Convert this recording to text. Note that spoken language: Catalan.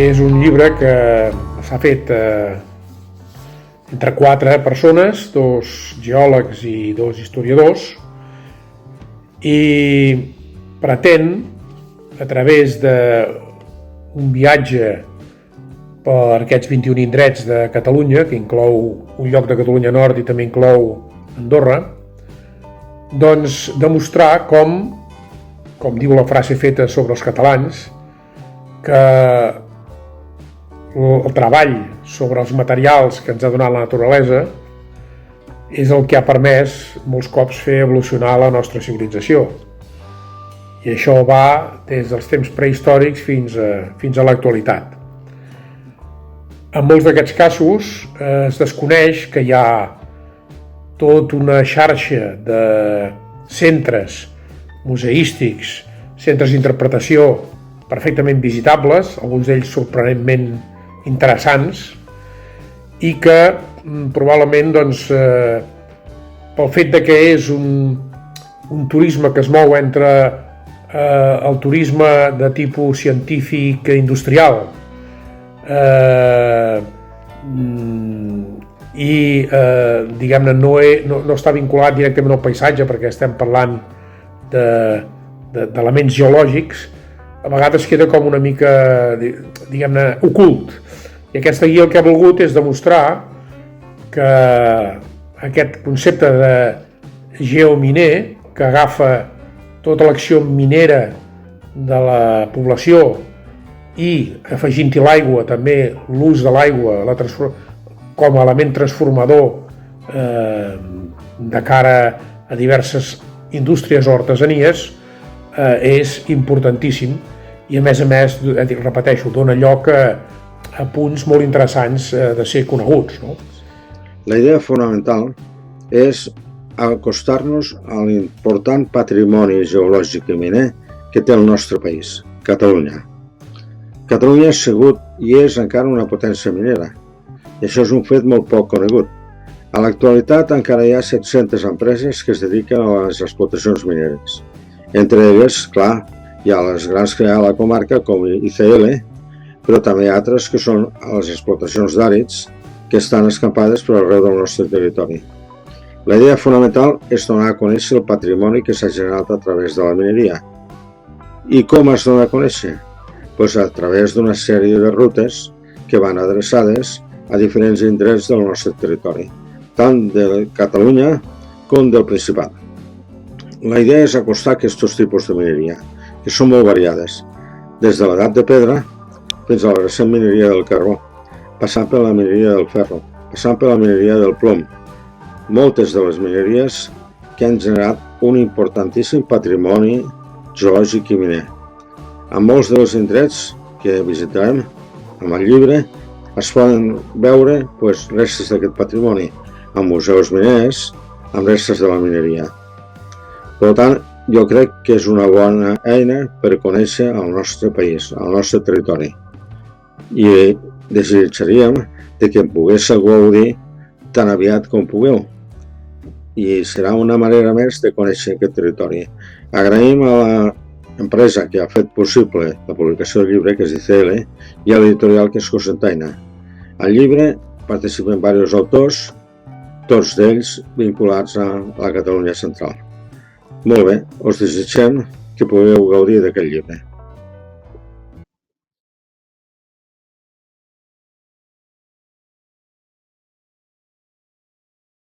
És un llibre que s'ha fet entre 4 persones, 2 geòlegs i 2 historiadors, i pretén, a través d'un viatge per aquests 21 indrets de Catalunya, que inclou un lloc de Catalunya Nord i també inclou Andorra, doncs demostrar com diu la frase feta sobre els catalans, que el treball sobre els materials que ens ha donat la naturalesa és el que ha permès molts cops fer evolucionar la nostra civilització. I això va des dels temps prehistòrics fins a l'actualitat. En molts d'aquests casos es desconeix que hi ha tota una xarxa de centres museístics, centres d'interpretació perfectament visitables, alguns d'ells sorprenentment interessants, i que probablement pel fet de que és un turisme que es mou entre el turisme de tipus científic i industrial i diguem-ne no està vinculat directament al paisatge, perquè estem parlant d'elements geològics, a vegades queda com una mica, diguem-ne, ocult. I aquesta guia el que ha volgut és demostrar que aquest concepte de geominer, que agafa tota l'acció minera de la població i afegint-hi l'aigua, també l'ús de l'aigua com a element transformador de cara a diverses indústries o artesanies, és importantíssim i a més, repeteixo, dona lloc a punts molt interessants de ser coneguts, no? La idea fonamental és acostar-nos a l'important patrimoni geològic i miner que té el nostre país, Catalunya. Catalunya ha sigut i és encara una potència minera, i això és un fet molt poc conegut. A l'actualitat encara hi ha 700 empreses que es dediquen a les explotacions mineres. Entre elles, clar, hi ha les grans que hi ha a la comarca, com ICL, però també hi ha altres que són les explotacions d'àrids que estan escampades per arreu del nostre territori. La idea fonamental és donar a conèixer el patrimoni que s'ha generat a través de la mineria. I com es dona a conèixer? Doncs a través d'una sèrie de rutes que van adreçades a diferents indrets del nostre territori, tant de Catalunya com del Principat. La idea és acostar aquests tipus de mineria, que són molt variades, des de l'edat de pedra fins a la recent mineria del carbó, passant per la mineria del ferro, passant per la mineria del plom. Moltes de les mineries que han generat un importantíssim patrimoni geològic i miner. En molts dels indrets que visitarem amb el llibre es poden veure restes d'aquest patrimoni, en museus miners, amb restes de la mineria. Per tant, jo crec que és una bona eina per conèixer el nostre país, el nostre territori. I desitjaríem que en poguéssiu gaudir tan aviat com pugueu. I serà una manera més de conèixer aquest territori. Agraïm a l'empresa que ha fet possible la publicació del llibre, que és ICL, i a l'editorial, que és Cocentaina. Al llibre participen diversos autors, tots d'ells vinculats a la Catalunya central. Molt bé, us desitgem que pugueu gaudir d'aquest llibre.